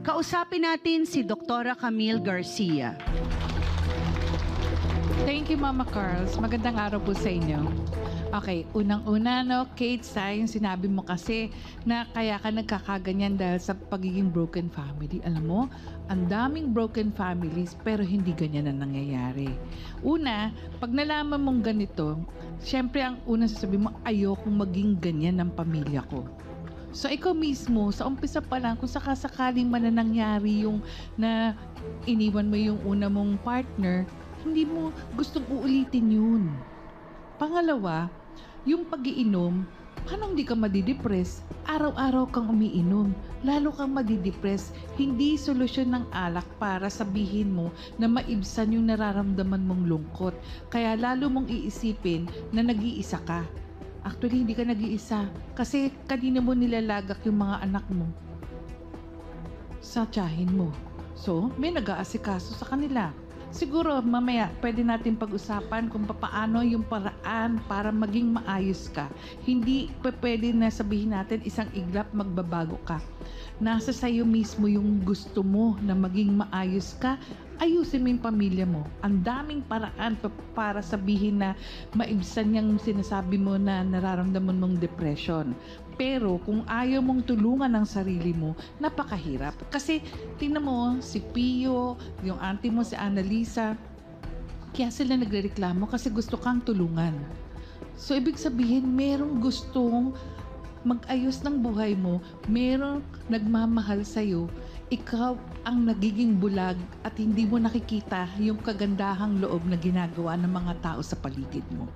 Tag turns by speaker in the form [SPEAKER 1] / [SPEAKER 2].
[SPEAKER 1] Kausapin natin si Dr. Camille Garcia.
[SPEAKER 2] Thank you, Mama Carls. Magandang araw po sa inyo. Okay, unang-una, no, Kate, sayang sinabi mo kasi na kaya ka nagkakaganyan dahil sa pagiging broken family. Alam mo, ang daming broken families pero hindi ganyan na nangyayari. Una, pag nalaman mong ganito, syempre ang unang sasabihin mo, ayokong maging ganyan ng pamilya ko. So ikaw mismo, sa umpisa pa lang, kung sakasakaling man na nangyari yung na iniwan mo yung una mong partner, hindi mo gustong uulitin yun. Pangalawa, yung pag-iinom, paano hindi ka madidepress? Araw-araw kang umiinom, lalo kang madidepress. Hindi solusyon ng alak para sabihin mo na maibsan yung nararamdaman mong lungkot. Kaya lalo mong iisipin na nag-iisa ka. Actually, hindi ka nag-iisa kasi kanina mo nilalagak yung mga anak mo sa tiyahin mo. So, may nag-aasikaso sa kanila. Siguro mamaya pwede natin pag-usapan kung paano yung paraan para maging maayos ka. Hindi pwede na sabihin natin isang iglap magbabago ka. Nasa sayo mismo yung gusto mo na maging maayos ka. Ayusin mo yung pamilya mo. Ang daming paraan para sabihin na maibsan yung sinasabi mo na nararamdaman mong depression. Pero kung ayaw mong tulungan ang sarili mo, napakahirap. Kasi tingnan mo, si Pio, yung auntie mo si Annalisa, kaya sila nagrereklamo kasi gusto kang tulungan. So ibig sabihin, merong gustong mag-ayos ng buhay mo, merong nagmamahal sa'yo, ikaw ang nagiging bulag at hindi mo nakikita yung kagandahang loob na ginagawa ng mga tao sa paligid mo.